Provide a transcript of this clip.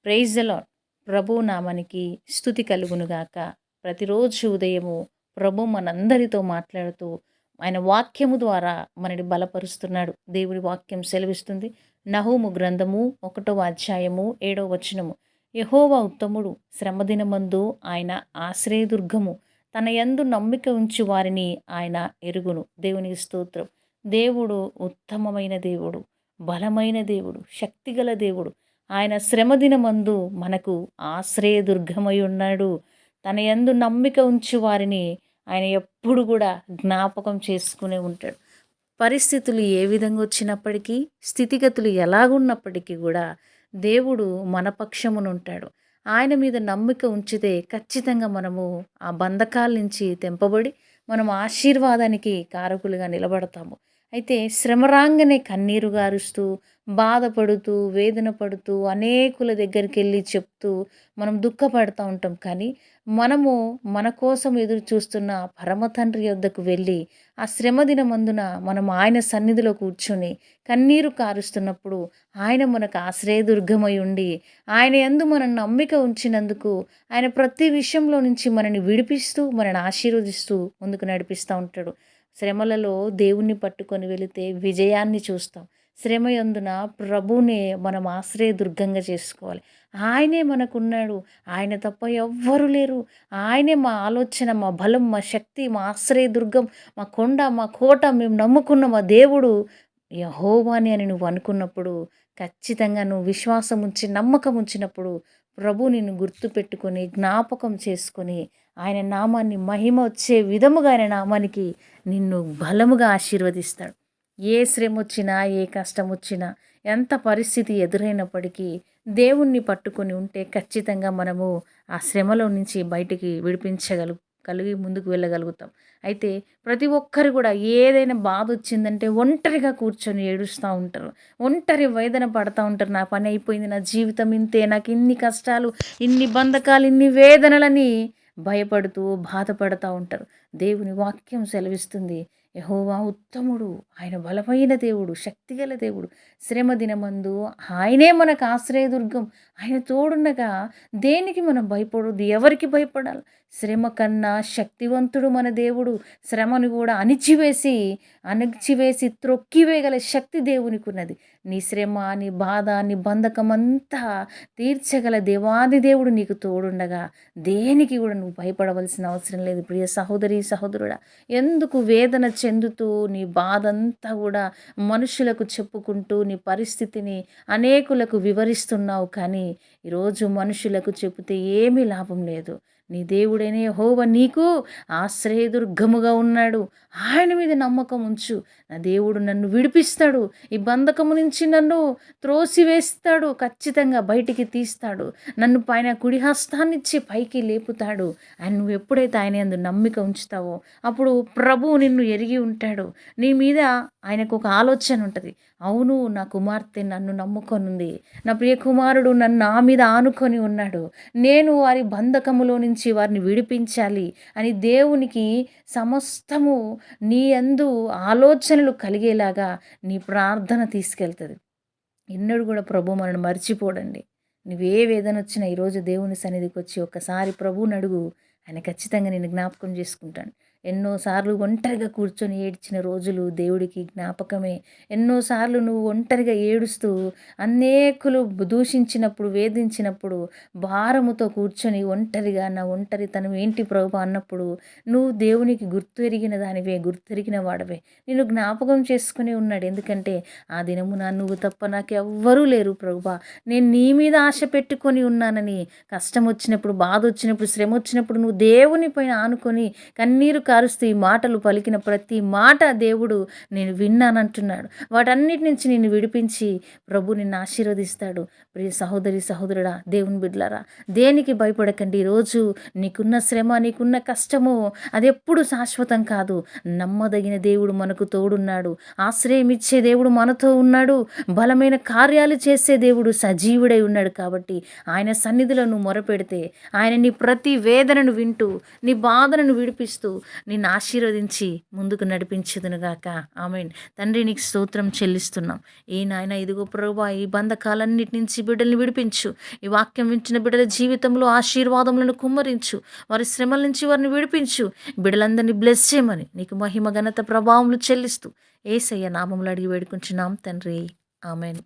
Praise the lord. ప్రభు నామానికి స్తుతి కలుగునుగాక. ప్రతిరోజు ఉదయము ప్రభు మనందరితో మాట్లాడుతూ ఆయన వాక్యము ద్వారా మనని బలపరుస్తున్నాడు. దేవుడి వాక్యం సెలవిస్తుంది. నహూము గ్రంథము 1వ అధ్యాయము 7వ వచనము. యెహోవా ఉత్తముడు, శ్రమదినమందు ఆయన ఆశ్రయదుర్గము, తన యందు నమ్మిక ఉంచి వారిని ఆయన ఎరుగును. దేవునికి స్తోత్రం. దేవుడు ఉత్తమమైన దేవుడు, బలమైన దేవుడు, శక్తిగల దేవుడు. ఆయన శ్రమదినమందు మనకు ఆశ్రయదుర్గమై ఉన్నాడు. తన యందు నమ్మిక ఉంచి వారిని ఆయన ఎప్పుడు కూడా జ్ఞాపకం చేసుకునే ఉంటాడు. పరిస్థితులు ఏ విధంగా వచ్చినప్పటికీ, స్థితిగతులు ఎలాగున్నప్పటికీ కూడా దేవుడు మన పక్షమున ఉంటాడు. ఆయన మీద నమ్మిక ఉంచితే ఖచ్చితంగా మనము ఆ బంధకాల నుంచి తెంపబడి మనం ఆశీర్వాదానికి కారకులుగా నిలబడతాము. అయితే శ్రమ రాంగనే కన్నీరు గారుస్తూ, బాధపడుతూ, వేదన పడుతూ, అనేకుల దగ్గరికి వెళ్ళి చెప్తూ మనం దుఃఖపడతా ఉంటాం. కానీ మనము మన కోసం ఎదురు చూస్తున్న పరమ తండ్రి యొద్దకు వెళ్ళి ఆ శ్రమ దినమందున మనం ఆయన సన్నిధిలో కూర్చొని కన్నీరు కారుస్తున్నప్పుడు ఆయన మనకు ఆశ్రయదుర్గమై ఉండి ఆయన యందు మనం నమ్మిక ఉంచినందుకు ఆయన ప్రతి విషయంలో నుంచి మనని విడిపిస్తూ మనని ఆశీర్వదిస్తూ ముందుకు నడిపిస్తూ ఉంటాడు. శ్రమలలో దేవుణ్ణి పట్టుకొని వెళితే విజయాన్ని చూస్తాం. శ్రమ యందున ప్రభువునే మనం ఆశ్రయదుర్గంగా చేసుకోవాలి. ఆయనే మనకున్నాడు. ఆయన తప్ప ఎవ్వరు లేరు. ఆయనే మా ఆలోచన, మా బలం, మా శక్తి, మా ఆశ్రయదుర్గం, మా కొండ, మా కోట, మేము నమ్ముకున్న మా దేవుడు యెహోవాని అని నువ్వు అనుకున్నప్పుడు, ఖచ్చితంగా నువ్వు విశ్వాసం ఉంచి నమ్మకం ఉంచినప్పుడు ప్రభు నిన్ను గుర్తుపెట్టుకొని జ్ఞాపకం చేసుకొని ఆయన నామాన్ని మహిమ వచ్చే విధముగా ఆయన నామానికి నిన్ను బలముగా ఆశీర్వదిస్తాడు. ఏ శ్రమ వచ్చినా, ఏ కష్టం వచ్చినా, ఎంత పరిస్థితి ఎదురైనప్పటికీ దేవుణ్ణి పట్టుకొని ఉంటే ఖచ్చితంగా మనము ఆ శ్రమలో నుంచి బయటికి కలిగి ముందుకు వెళ్ళగలుగుతాం. అయితే ప్రతి ఒక్కరు కూడా ఏదైనా బాధ వచ్చిందంటే ఒంటరిగా కూర్చొని ఏడుస్తూ ఉంటారు. ఒంటరి వేదన పడతా ఉంటారు. నా పని అయిపోయింది, నా జీవితం ఇంతే, నాకు ఇన్ని కష్టాలు, ఇన్ని బంధకాలు, ఇన్ని వేదనలని భయపడుతూ బాధపడుతూ ఉంటారు. దేవుని వాక్యం సెలవిస్తుంది, యెహోవా ఉత్తముడు, ఆయన బలమైన దేవుడు, శక్తిగల దేవుడు. శ్రమ దినమందు ఆయనే మనకు ఆశ్రయదుర్గం. ఆయన తోడుండగా దేనికి మనం భయపడొద్దు, ఎవరికి భయపడాలి? శ్రమ కన్నా శక్తివంతుడు మన దేవుడు. శ్రమను కూడా అణిచివేసి త్రొక్కివేయగల శక్తి దేవునికి ఉన్నది. నీ శ్రమ, నీ బాధ, నీ బంధకం అంతా తీర్చగల దేవాది దేవుడు నీకు తోడుండగా దేనికి కూడా నువ్వు భయపడవలసిన అవసరం లేదు. ప్రియ సహోదరి, సహోదరుడా, ఎందుకు వేదన చెందుతూ నీ బాధ అంతా కూడా మనుషులకు చెప్పుకుంటూ నీ పరిస్థితిని అనేకులకు వివరిస్తున్నావు? కానీ ఈరోజు మనుషులకు చెబితే ఏమీ లాభం లేదు. నీ దేవుడైన యెహోవా నీకు ఆశ్రయదుర్గముగా ఉన్నాడు. ఆయన మీద నమ్మకం ఉంచు. నా దేవుడు నన్ను విడిపిస్తాడు, ఈ బంధకము నుంచి నన్ను త్రోసివేస్తాడు, ఖచ్చితంగా బయటికి తీస్తాడు, నన్ను పైన కుడి హస్తాన్నిచ్చి పైకి లేపుతాడు అని నువ్వు ఎప్పుడైతే ఆయన యందు నమ్మిక ఉంచుతావో అప్పుడు ప్రభువు నిన్ను ఎరిగి ఉంటాడు. నీ మీద ఆయనకు ఒక ఆలోచన ఉంటుంది. అవును, నా కుమార్తె నన్ను నమ్ముకొనుంది, నా ప్రియ కుమారుడు నా మీద ఆనుకొని ఉన్నాడు, నేను వారి బంధకములో నుంచి వారిని విడిపించాలి అని దేవునికి సమస్తము నీ యందు ఆలోచనలు కలిగేలాగా నీ ప్రార్థన తీసుకెళ్తుంది. ఎన్నడూ కూడా ప్రభు మనల్ని మర్చిపోడండి. నువ్వే వేదన వచ్చినా ఈరోజు దేవుని సన్నిధికి వచ్చి ఒక్కసారి ప్రభువుని అడుగు. ఆయన ఖచ్చితంగా నేను జ్ఞాపకం చేసుకుంటాను. ఎన్నోసార్లు ఒంటరిగా కూర్చొని ఏడ్చిన రోజులు దేవుడికి జ్ఞాపకమే. ఎన్నోసార్లు నువ్వు ఒంటరిగా ఏడుస్తూ అనేకులు దూషించినప్పుడు, వేధించినప్పుడు భారముతో కూర్చొని ఒంటరిగా నా ఒంటరితనం ఏంటి ప్రభు అన్నప్పుడు నువ్వు దేవునికి గుర్తెరిగిన దానివే, గుర్తెరిగిన వాడవే. నేను జ్ఞాపకం చేసుకుని ఉన్నాడు. ఎందుకంటే ఆ దినమున నువ్వు తప్ప నాకు ఎవ్వరూ లేరు ప్రభువా, నేను నీ మీద ఆశ పెట్టుకొని ఉన్నానని. కష్టం వచ్చినప్పుడు, బాధ వచ్చినప్పుడు, శ్రమ వచ్చినప్పుడు నువ్వు దేవుని పైన ఆనుకొని కన్నీరు కారుస్తూ ఈ మాటలు పలికిన ప్రతి మాట దేవుడు నేను విన్నానంటున్నాడు. వాటన్నిటి నుంచి నిన్ను విడిపించి ప్రభు నిన్ను ఆశీర్వదిస్తాడు. ప్రియ సహోదరి, సహోదరుడా, దేవుని బిడ్డలారా, దేనికి భయపడకండి. ఈరోజు నీకున్న శ్రమ, నీకున్న కష్టము అది ఎప్పుడు శాశ్వతం కాదు. నమ్మదగిన దేవుడు మనకు తోడున్నాడు. ఆశ్రయం ఇచ్చే దేవుడు మనతో ఉన్నాడు. బలమైన కార్యాలు చేసే దేవుడు సజీవుడై ఉన్నాడు. కాబట్టి ఆయన సన్నిధిలో నువ్వు మొరపెడితే ఆయన నీ ప్రతి వేదనను వింటూ, నీ బాధలను విడిపిస్తూ, నిన్ను ఆశీర్వదించి ముందుకు నడిపించుదునుగాక. ఆమేన్. తండ్రి నీకు స్తోత్రం చెల్లిస్తున్నాం. ఏ నాయన ఇదిగో ప్రభువా, ఈ బంధకాలన్నిటి నుంచి బిడ్డల్ని విడిపించు. ఈ వాక్యం వించిన బిడ్డల జీవితంలో ఆశీర్వాదములను కుమ్మరించు. వారి శ్రమల నుంచి వారిని విడిపించు. బిడ్డలందరినీ బ్లెస్ చేయమని నీకు మహిమ ఘనత ప్రభావములు చెల్లిస్తూ యేసయ్య నామములో అడిగి వేడుకుంటున్నాం తండ్రి. ఆమేన్.